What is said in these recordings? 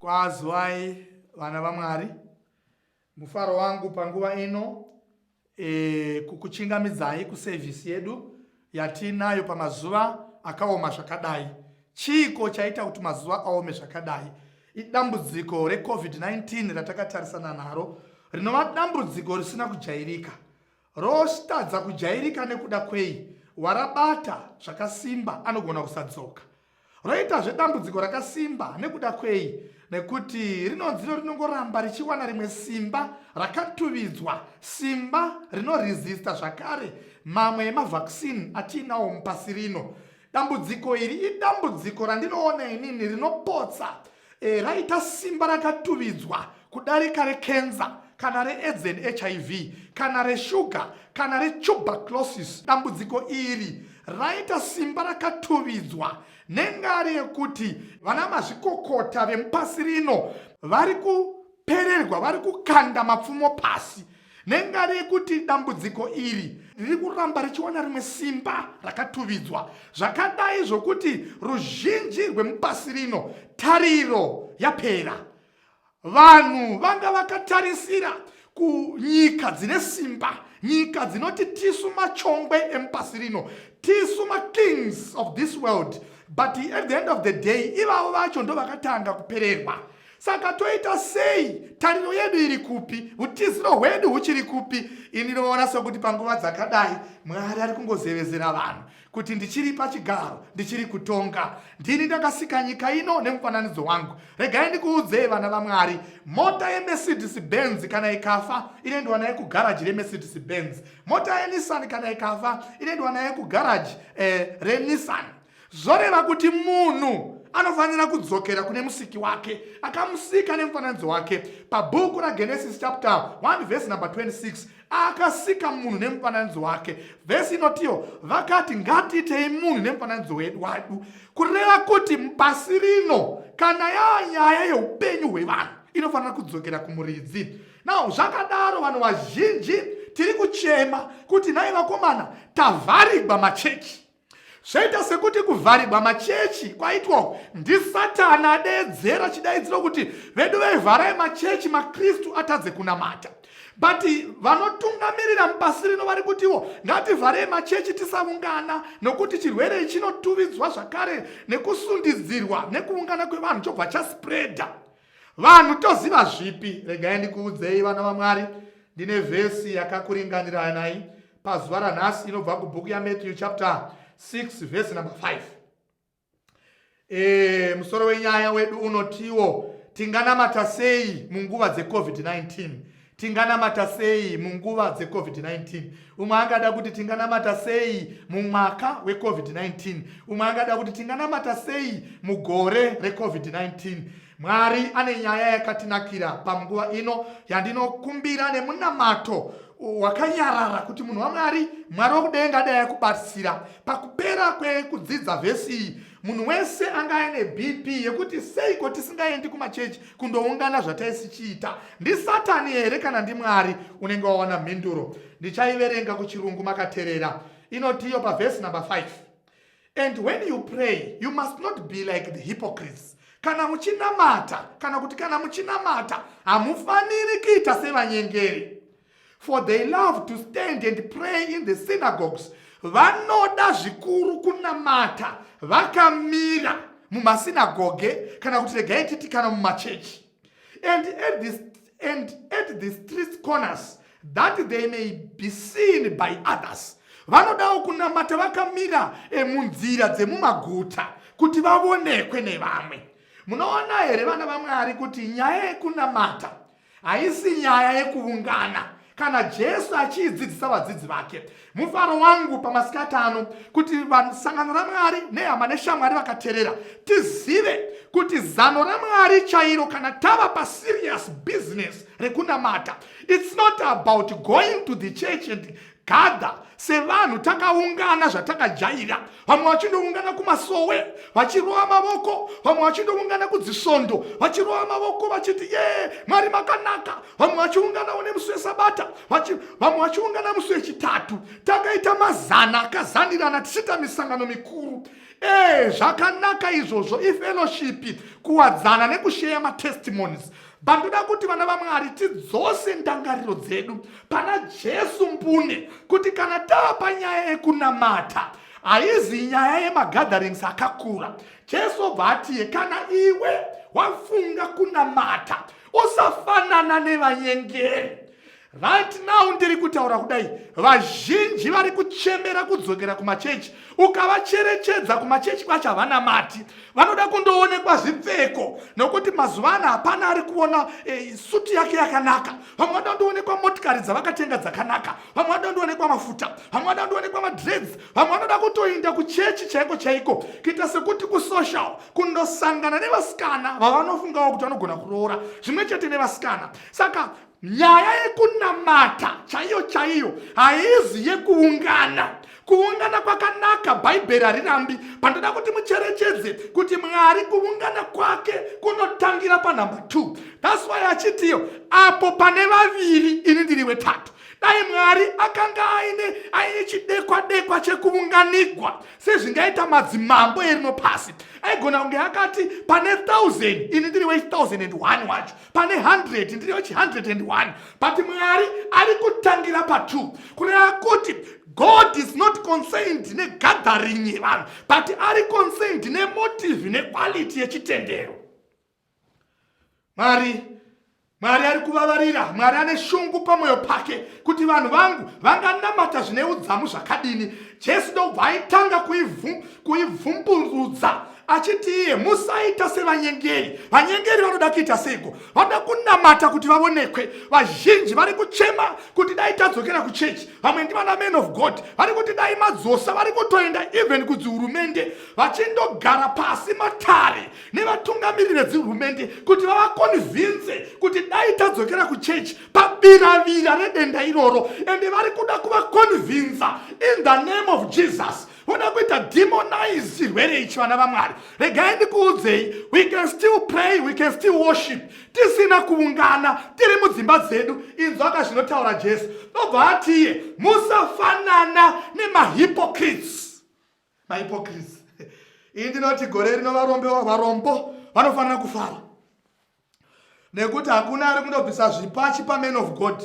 Kwazwai vana vaMwari, mufaro wangu panguva ino kukuchingamidzai kuservice yedu yatinayo pamazuva akaoma zvakadai. Chiko chaita kuti mazuva aome zvakadai idambudziko reCovid-19 ratakatarisana naro, rinova dambudziko risina kujairika. Rostadza kujairika nekuda kwei warabata zvakasimba anogona kusadzoka. Roita zvedambudziko rakasimba nekuda kwei nekuti rinongoramba richiwana rimwe simba rakatuvidzwa, simba rinoresista zvakare mamwe emavaccine atinawo mupasi rino. Dambudziko iri idambudziko randinoona inini rinopotsa, raita simba rakatuvidzwa kudarika rekenza kana reAIDS and HIV kana reshuga kana retuberculosis. Dambudziko iri raita simba rakatuvidzwa nengari yekuti vana mazvikokota vemupasi rino vari kupererwa, vari kukanda mapfumo pasi nengari yekuti dambudziko iri riri kuramba richiwana rimwe simba rakatuvidzwa zvakadai zvokuti ruzhinji rwemupasi rino tariro yapera. Vanhu vanga vakatarisira kunyika dzine simba, nyika dzinoti tisu machongwe emupasi rino, tisu makings of this world, but at the end of the day ivavo vacho ndo vakatanga kupererwa. Saka toita sei? Tariro yedu iri kupi? Utiziro hwedu huchiri kupi? Ininoona sokuti panguva dzakadai Mwari ari kungozevezera vanhu kuti ndichiri pachigaro, ndichiri kutonga, ndini ndakasika nyika ino nemufananidzo wangu. Regai ndikuudzei vana vaMwari, mota yeMercedes Benz kana ikafa inoendwa naye kugaraji reMercedes Benz. Mota yeNissan kana ikafa inoendwa naye kugaraji reNissan. Zoreva kuti munhu anofanira kudzokera kune musiki wake, akamusika nemufananidzo wake. Pabhuku raGenesis chapter 1 verse number 26 akasika munhu nemufananidzo wake. Vhesi inotiyo vakati ngatiitei munhu nemufananidzo wadu, kureva kuti mupasi rino kana nyaya yeupenyu hwevanhu inofanira kudzokera kumuridzi. Now zvakadaro vanhu vazhinji tiri kuchema kuti nai vakomana tavharigwa machechi. Zvaita sekuti kuvharigwa machechi kwaitwa ndiSatani adeedzera chidaidziro kuti vedu veivharai machechi maKristu atadze kunamata. But vanotungamirira mupasi rino vari kutiwo ngativharei machechi tisaungana nokuti chirwere chinotuvidzwa zvakare nekusundidzirwa nekuungana kwevanhu chobva chaspreada. Vanhu toziva zvipi? Regai ndikuudzei vana vaMwari, ndine vhesi yakakuringaniranai pazuva ranhasi inobva kubhuku yaMatthew chapter 6 verse number 5. Musoro wenyaya wedu unotiwo tinganamata sei munguva dzeCovid-19. Tinganamata sei munguva dzeCovid-19. Umwe angada kuti tinganamata sei mumwaka weCovid-19. Umwe angada kuti tinganamata sei mugore reCovid-19. Mwari ane nyaya yakatinakira panguva ino yandinokumbira nemunamato wakanyarara kuti munhu waMwari, Mwari wokudenga dai akubatsira pakupera kwekudzidza vhesi iyi. Munhu wese anga aine BP yekuti seiko tisingaendi kumachechi kundoungana zvataisichiita. NdiSatani here kana ndiMwari? Unenge wawana mhinduro. Ndichaiverenga kuchirungu makaterera. Inotiyo pavhesi number 5. And when you pray, you must not be like the hypocrites. Kana muchinamata, kana kuti kana muchinamata hamufaniri kuita sevanyengeri. For they love to stand and pray in the synagogues. Vanoda zvikuru kunamata vakamira mumasinagoge kana kuti regai titi kana mumachechi. And at the street corners, that they may be seen by others. Vanodawo kunamata vakamira munzira dzemumaguta kuti vaonekwe nevamwe. Munoona here vana vaMwari kuti nyaya yekunamata haisi nyaya yekuungana. Kana Jesu achidzidzisa vadzidzi vake, mufaro wangu pamasikati ano kuti sangano raMwari nehama neshamwari vakaterera tizive kuti zano raMwari chairo kana tava paserious business rekunamata, it's not about going to the church and gather sevanhu takaungana zvatakajaira. Vamwe vachindoungana kumasowe vachirova mavoko, vamwe vachindoungana kudzisvondo vachirova mavoko vachiti Mwari makanaka. Vamwe vachiunganawo nemusi weSabata, vamwe vachiungana musi wechitatu. Takaita mazana akazanirana tichiita misangano mikuru. zvakanaka izvozvo ifellowship, kuwadzana nekusheya matestimonies. Bandoda kuti vana vaMwari tidzose ndangariro dzedu pana Jesu mbune, kuti kana tapa nyaya yekunamata haizi nyaya yemagatherings akakura. Jesu obva atiye, kana iwe wafunga kunamata usafanana nevanyengeri. Right now ndiri kutaura kudai, vazhinji vari kuchemera kudzokera kumachechi, ukavacherechedza kumachechi kwacho havanamati, vanoda kundoonekwa zvipfeko, nokuti mazuva ano hapana ari kuona suti yake yakanaka. Vamwe vanoda kundoonekwa motikari dzavakatenga dzakanaka, vamwe vanoda kundoonekwa mafuta, vamwe vanoda kundoonekwa madreads, vamwe vanoda kutoinda kuchechi chaiko chaiko, kuita sekuti kusocial, kundosangana nevasikana vavanofungawo kuti vanogona kuroora zvimwe chete nevasikana. Saka nyaya yekunamata chaiyo chaiyo haizi yekuungana. Kuungana kwakanaka, Bhaibheri harirambi. Pandoda kuti mucherechedze kuti Mwari kuungana kwake kunotangira panumber 2. That's why achitiyo, apo pane vaviri ini ndiri wetatu. Dai Mwari akanga aine chidekwa chekuunganigwa sezvingaita madzimambo erino pasi, aigona kunge akati pane 1000 ini ndiri we1001 wacho, pane 100 ndiri wechi101. But Mwari ari kutangira pa2, kureva kuti God is not concerned negathering yevanhu, but ari concerned nemotive nequality yechitendero. Mwari ari kuvavarira, Mwari ane shungu pamwoyo pake kuti vanhu vangu vanganamata zvine udzamu zvakadini. Jesu ndobva aitanga kuivhumburudza achiti iye, musaita sevanyengeri. Vanyengeri vanoda kuita seiko? Vanoda kunamata kuti vaonekwe. Vazhinji vari kuchema kuti dai tadzokera kuchechi, vamwe ndivana men of God vari kuti dai madzosa, vari kutoenda even kudzihurumende vachindogara pasi matare nevatungamiriri vedzihurumende kuti vavakonvinze kuti dai tadzokera kuchechi pabiravira redenda iroro, ende vari kuda kuvakonvinza in the name of Jesus. Voda kuita demonize chirwere ichi vana vaMwari. Regai ndikuudzei, we can still pray, we can still worship tisina kuungana, tiri mudzimba dzedu. Inzwaka zvinotaura Jesu, obva atiye, musafanana nemahypocrites. Mahypocrites. Iyi ndinoti gore rino varombo vanofanira kufara, nekuti hakuna ari kundobvisa zvipachi pamen of God.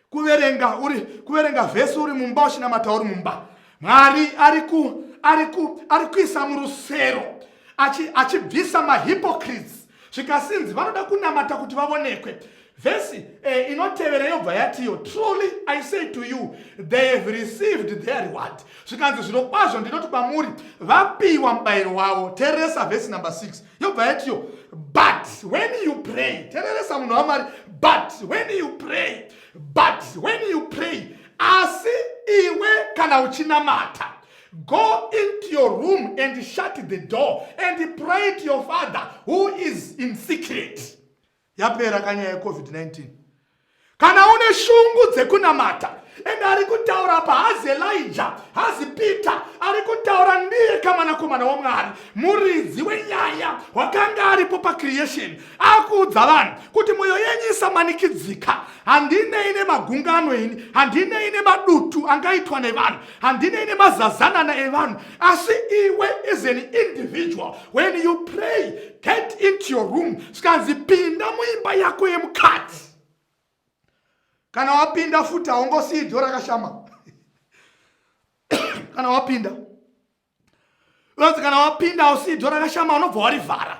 Kuverenga vhesi uri mumba, uchinamata uri mumba. Mwari ari kuisa murusero achibvisa mahypocrites. Zvikasinzi vanoda kunamata kuti vaonekwe. Vhesi inotevera yobva yatiyo, truly I say to you, they have received their reward. Zvikanzi zvirokwazvo ndinoti kwamuri, vapiwa mubayiro wavo. Teresa vhesi number 6 yobva yatiyo, but when you pray, teresa munhu waMwari, but when you pray, asi iwe kana uchinamata, go into your room and shut the door and pray to your Father who is in secret. Yapera kanya ya COVID-19. Kana une shungu dzekunamata, ende ari kutaura apa hazi Elijah, hazi Peter, ari kutaura ndiye kamwanakomana waMwari, muridzi wenyaya wakanga aripo pacreation. Akuudza vanhu kuti mwoyo yenyu isamanikidzika. Handine ine magungano ini, handine ine madutu angaitwa nevanhu, handine ine mazazanana evanhu, asi iwe as an individual, when you pray, get into your room. Skanzi pinda muimba yako yemukati. Kana wapinda futi haungosii dhoo rakashama. Kana wapinda hausii dhoo rakashama, unobva warivhara.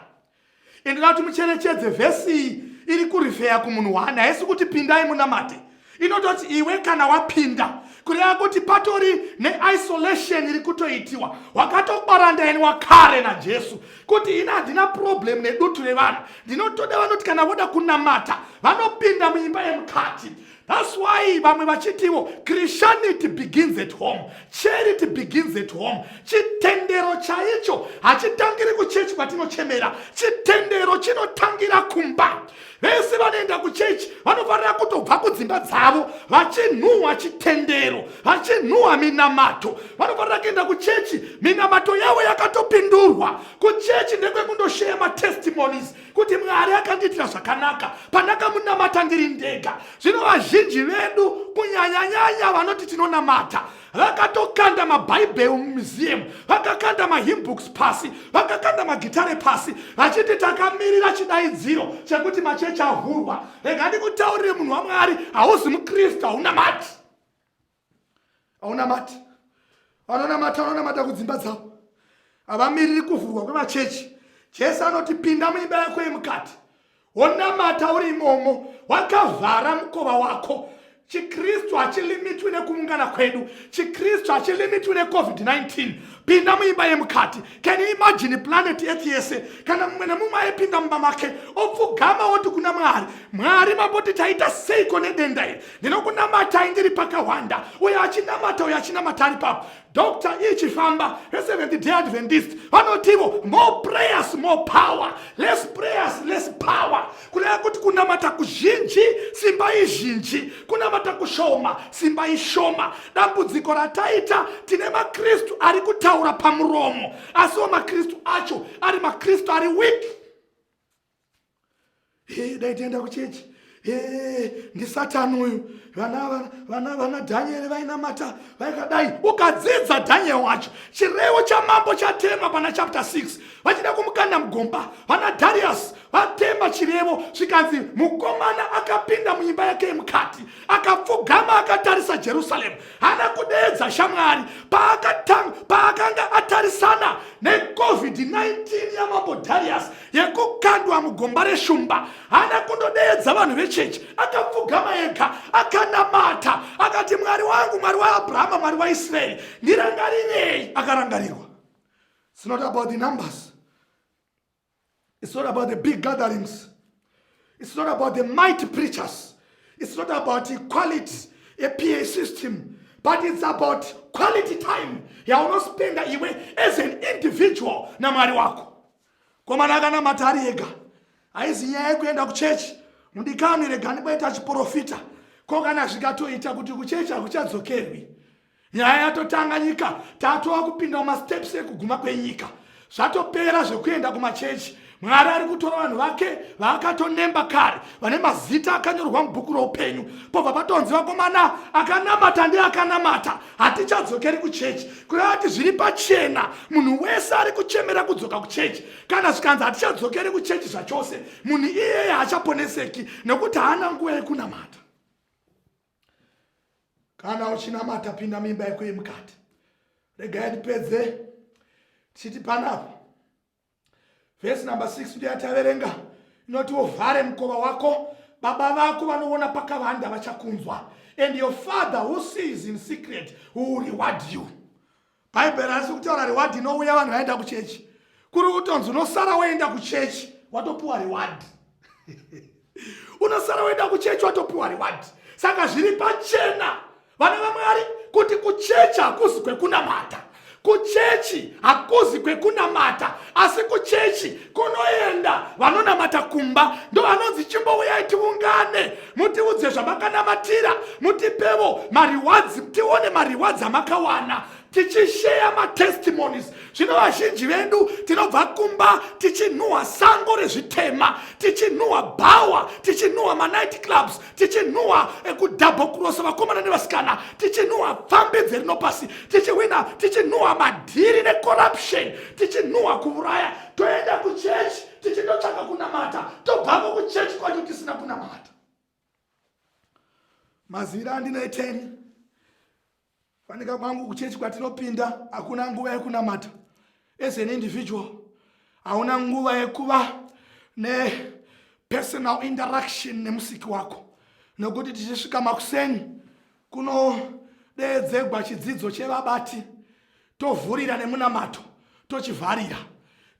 Ende kuti mucherechedze vhesi iri kurifeya kumunhu wani, haisi kuti pindai munamate. Inototi iwe kana wapinda, kureva kuti patori neisolation iri kutoitiwa. Wakatokwarandayini wakare naJesu kuti ina handina problem nedutu revanhu. Ndinotoda vanoti kana voda kunamata vanopinda muimba yemukati. That's why vamwe vachitiwo, Christianity begins at home, charity begins at home. Chitendero chaicho hachitangiri kuchechi kwatinochemera, chitendero chinotangira kumba. Vese vanoenda kuchechi vanofanira kutobva kudzimba dzavo vachinhuhwa chitendero, vachinhuhwa minamato. Vanofanira kuenda kuchechi minamato yavo yakatopindurwa. Kuchechi ndekwekundoshare matestimonies kuti Mwari akandiitira zvakanaka pandakamunamata ndiri ndega. Zvino vazhinji vedu kunyanyanyanya vanoti tinonamata vakatokanda mabhaibheri mumuseum, vakakanda mahymn books pasi, vakakanda magitare pasi, vachiti takamirira chidaidziro chekuti machechi avhurwa. Rega ndikutaurire munhu waMwari, hauzi muKristu, haunamati. Haunamati. Vanonamata kudzimba dzavo. Havamiriri kuvhurwa kwemachechi. Jesu anoti pinda muimba yako yemukati, wonamata uri imomo, wakavhara mukova wako. ChiKristu hachilimitwi nekuungana kwedu. ChiKristu hachilimitwi neCovid-19. Pinda muimba yemukati. Can you imagine planet Earth yese kana mumwe nemumwe aipinda mumba make opfugama oti kuna Mwari, Mwari mamboti taita seiko nedenda iri? Ndinokunamata ndiri pakawanda. Uyo achinamata, uyo achinamata ari papo. Dr. Ichifamba, Seventh-day Adventist, vanotivo more prayers, more power. Less prayers, less power. Kulea kuti kunamata kuzhinji, simba izhinji. Kunamata kushoma, simba ishoma. Dambudziko rataita, tine maKristu ari kutaura pamuromo. Asiwo maKristu acho, ari maKristu ari weak. Daitenda kuchechi. Ndi Satani uyu. Vana Daniel vainamata vaikadai. Ukadzidza Daniel wacho, chirevo chamambo chatema pana chapter 6. Vachida kumukanda mugomba. Vana Darius vatema chirevo, zvikanzi mukomana akapinda muimba yake yemukati, akapfugama akatarisa Jerusalemu. Hana kudeedza shamwari paakanga atarisana neCovid-19 yamambo Darius yekukandwa mugomba reshumba. Hana kundodeedza vanhu vechechi, akapfugama ega, akanamata, akati Mwari wangu, Mwari waAbrahama, Mwari waIsraeri, ndirangarirei. Akarangarirwa. It's not about the numbers. It's not about the big gatherings. It's not about the mighty preachers. It's not about equality, a PA system. But it's about quality time. Yaunospenda iwe as an individual na Mwari wako. Kwa managana matari ega. Aizi nyaya kuenda kuchechi. Mundikani rega nibaita chiprofita. Kogana zvikatoita kuti kuchechi akuchadzokerwi. Nyaya yatotanganyika, tatova kupinda mumasteps ekuguma kwenyika. Zvatopera zvekuenda kumachechi. Mwari ari kutora vanhu vake vaakatonemba kare, vane mazita akanyorwa mubhuku roupenyu. Pobva patonzi vakomana akanamata ndiakanamata, hatichadzokeri kuchechi. Kureva kuti zviri pachena, munhu wese ari kuchemera kudzoka kuchechi. Kana zvikanzi hatichadzokeri kuchechi zvachose, munhu iyeye haachaponeseki nekuti haana nguva yekunamata. Kana uchinamata, pinda muimba yako yemukati. Regai ndipedze tichiti panapo. Verse number 6 ndiyataverenga. Inoti uvhare mukova wako, baba vako vanoona pakavanda vachakunzwa. And your Father who sees in secret will reward you. Bible hasi kutaura reward inouya vanhu vaenda kuchechi. Kuri kutonzi unosara waenda kuchechi watopuwa reward. Unosara waenda kuchechi watopuwa reward. Saka zviri pachena vana vaMwari kuti kuchechi hakuzi kwekunamata. Kuchechi hakuzi kwekunamata, asi kuchechi kunoenda vanonamata kumba. Ndo vanonzi chimbouya tiungane, mutiudze zvamakamatira, mutipevo mariwadzi, tione mariwadzi amakawana, tichisheya matestimonies. Zvino vazhinji vedu tinobva kumba tichinhuwa sango rezvitema, tichinhuwa bhawa, tichinhuwa manight clubs, tichinhuwa kudouble cross vakomana nevasikana, tichinhuwa fambedze rinopasi, tichiwina, tichinhuwa madhiri necorruption, tichinhuwa kuuraya. Toenda kuchechi tichindotsvaka kunamata, tobvako kuchechi kwacho tisina kunamata. Mazira andinoiteni fanika kwangu kuchechi kwatinopinda hakuna nguva yekunamata. As an individual hauna nguva yekuva ne personal interaction nemusiki wako, nokuti tichisvika makuseni kunodeedzegwa chidzidzo chevabati, tovhurira nemunamato tochivharira.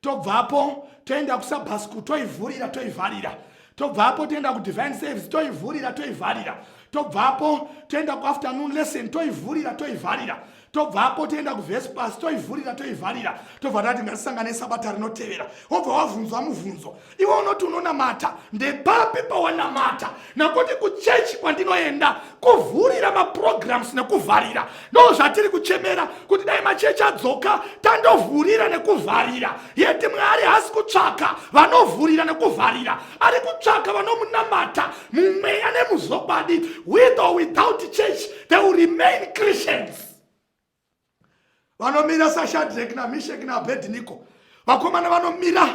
Tobvapo toenda kuSabbath school toivhurira toivharira. Tobvapo toenda kudivine service toivhurira toivharira. Tobvapo toenda kuafternoon lesson toivhurira toivharira. Tobvapo toenda kuvespers toivhurira toivharira. Tobva tati ngasangane sabata rinotevera. Wobva wavhunzwa mubvunzo, iwe unoti unonamata, ndepapi pawanamata? Nakuti kuchechi kwandinoenda kuvhurira maprograms nekuvharira. Ndo zvatiri kuchemera kuti dai machechi adzoka tandovhurira nekuvharira. Yeti Mwari hasi kutsvaka vanovhurira nekuvharira, ari kutsvaka vanomunamata mumweya nemuzokwadi. With or without church, they will remain Christians. vanomira saShadrach naMeshach naAbednego. Vakomana vanomira,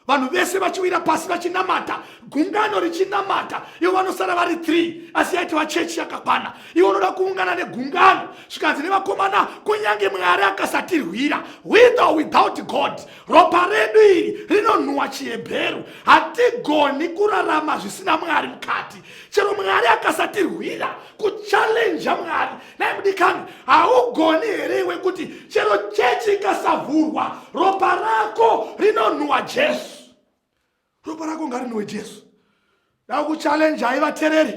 vanhu vese vachiwira pasi vachinamata, gungano richinamata. Ivo vanosara vari 3, asi yaiti vachechi yakakwana. Ivo unoda kuungana negungano. Zvikanzi nevakomana, kunyange Mwari akasatirwira, with or without God, ropa redu iri rinonhuhwa chiHebheru. Hatigoni kurarama zvisina Mwari mukati. Chero Mwari akasatirwira, kuchallenja Mwari. Naye mudikani, haugoni here iwe kuti chero chechi ikasavhurwa, ropa rako rinonhuhwa Jesu. Ropa rako ngarinhuhwe Jesu. Ndava kuchallenjai vatereri,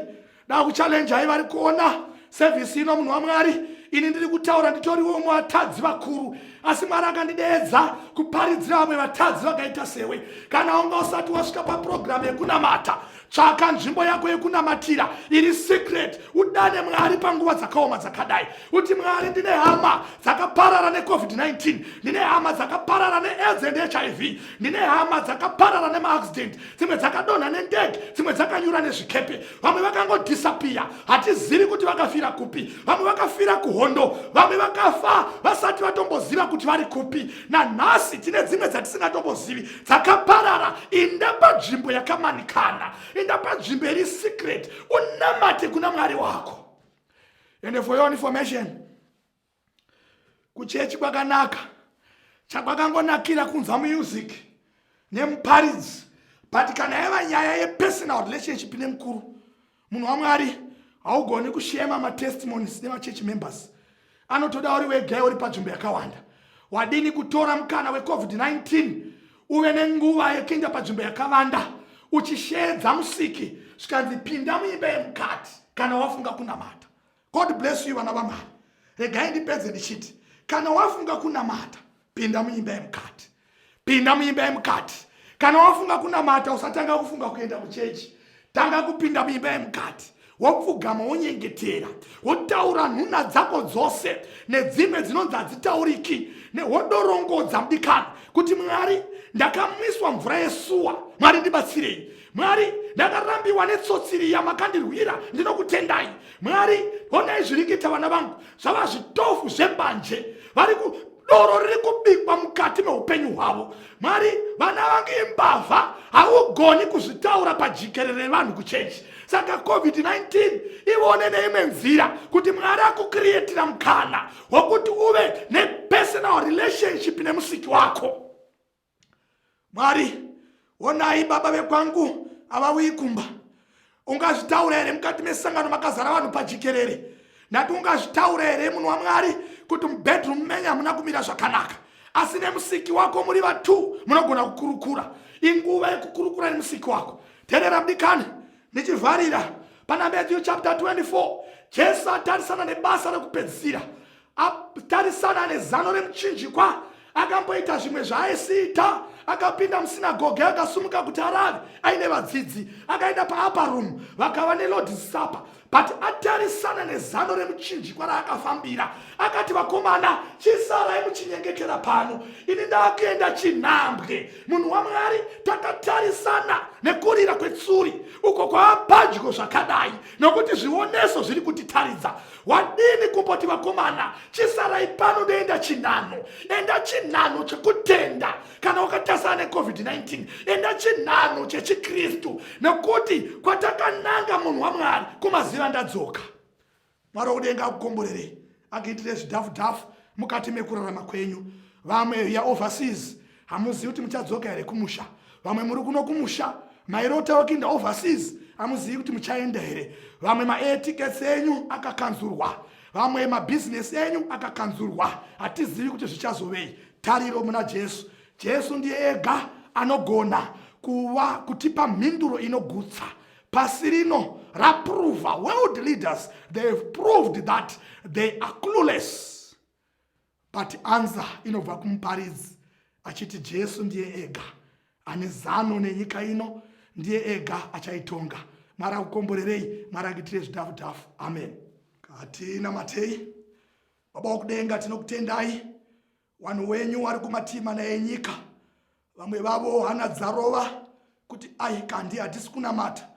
ndava kuchallenjai vari kuona sevhisi ino munhu waMwari. Ini ndiri kutaura nditoriwo muvatadzi vakuru, asi Mwari akandideedza kuparidzira vamwe vatadzi vakaita sewe. Kana unga usati wasvika paprogramu yekunamata, tsvaka nzvimbo yako yekunamatira iri secret. Udane Mwari panguva dzakaoma dzakadai. Uti Mwari, ndine hama dzakaparara neCovid-19, ndine hama dzakaparara neAIDS and HIV, ndine hama dzakaparara nemaaccident, dzimwe dzakadonha nendege, dzimwe dzakanyura nezvikepe. Vamwe vakangodisappear, hatizivi kuti vakafira kupi. Vamwe vakafira kuhondo, vamwe vakafa vasati vatomboziva kuti vari kupi. Nanhasi tine dzimwe dzatisingatombozivi dzakaparara. Inda panzvimbo yakamanikana, inda panzvimbo iri secret, unamate kuna Mwari wako. And for your information, kuchechi kwakanaka, chakwakangonakira kunza music nemuparidzi. But kana yava nyaya yepersonal relationship nemukuru, munhu waMwari haugoni kushema matestimonies nevachurch members. Anotoda uri wega uri panzvimbo yakawanda. Wadini kutora mukana weCovid-19 uve nenguva yekuenda panzvimbo yakawanda uchishedza musiki, zvikanzi pinda muimba yemukati kana wafunga kunamata. God bless you vana vaMwari. Regai ndipedze ndichiti, kana wafunga kunamata, pinda muimba yemukati. Pinda muimba yemukati. Kana wafunga kunamata, usatanga kufunga kuenda kuchechi. Tanga kupinda muimba yemukati. Wopfugama wonyengetera, wotaura nhuna dzako dzose nedzimwe dzinonzi hadzitauriki, wodorongodza mudikani kuti Mwari, ndakamwiswa mvura yesuwa, Mwari ndibatsirei. Mwari, ndakarambiwa netsotsiri yamakandirwira, ndinokutendai. Mwari, onai zviri kuita vana vangu, zvava zvitofu zvembanje, vari doro riri kubikwa mukati meupenyu hwavo. Mwari, vana vangu imbavha, haugoni kuzvitaura pajikerere vanhu kuchechi. Saka Covid-19 iwone neimwe nzira kuti Mwari akukrietira mukana wokuti uve nepersonal relationship nemusiki wako. Mwari, onai baba vekwangu avawi kumba. Ungazvitaura here mukati mesangano makazara vanhu pajikerere. Ndati ungazvitaura here munhu waMwari kuti mubedroom menyu hamuna kumira zvakanaka, asi nemusiki wako muri vatu munogona kukurukura. Inguva yekukurukura nemusiki wako. Terera mudikani, nichivharira pana Matthew chapter 24, Jesu atarisana nebasa rekupedzisira, atarisana nezano remuchinjikwa. Akamboita zvimwe zvaaisiita, akapinda musinagoge, akasumuka kuti arave aine vadzidzi, akaenda paupper room vakava neLord's Supper. But atarisana nezano remuchinjikwa raakafambira, akati, vakomana, chisarai muchinyengetera pano, ini ndakuenda chinhambwe. Munhu waMwari, takatarisana nekurira kwetsuri uko kwaapadyo zvakadai, nokuti zvioneso zviri kutitaridza. Wadini kumboti, vakomana, chisarai pano ndoenda chinhano. Enda chinhano chekutenda. Kana wakatasana neCovid-19, enda chinhano chechiKristu, nokuti kwatakananga munhu waMwari kumaziva ndadzoka. Mwari wokudenga akukomborerei, akuitire zvidhafu-dhafu mukati mekurarama kwenyu. Vamwe ya overseas hamuzivi kuti muchadzoka here kumusha. Vamwe muri kuno kumusha, mairota wakuenda overseas hamuzivi kuti muchaenda here. Vamwe ma-air tickets enyu akakanzurwa, vamwe mabusiness enyu akakanzurwa, hatizivi kuti zvichazovei. Tariro muna Jesu. Jesu ndiye ega anogona kutipa mhinduro inogutsa. Pasi rino raprova, world leaders, they have proved that they are clueless. But answer inobva kumuparidzi achiti Jesu ndiye ega ane zano nenyika ino, ndiye ega achaitonga. Mwari akukomborerei, Mwari akuitire zvidhafu-dhafu. Amen. Matei. Baba wokudenga, tinokutendai vanhu wenyu vari kumatima naenyika. Vamwe vavo hana dzarova kuti kandi hatisi kunamata,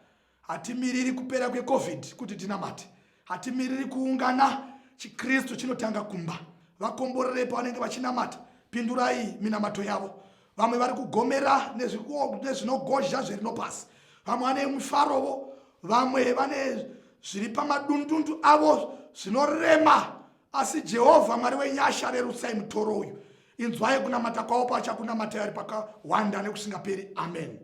hatimiriri kupera kweCovid kuti tinamate, hatimiriri kuungana, chiKristu chinotanga kumba. vakomborere pavanenge vachinamata. Pindurai minamato yavo. Vamwe vari kugomera nezvinogozha zvirino pasi. Vamwe vane mufarovo, vamwe vane zviri pamadundundu avo zvinorema. Asi Jehovha Mwari wenyasha rerutsai mutoro uyu. Inzwai kunamata kwavo pachakunamata ari pakawanda nekusingaperi. Amen.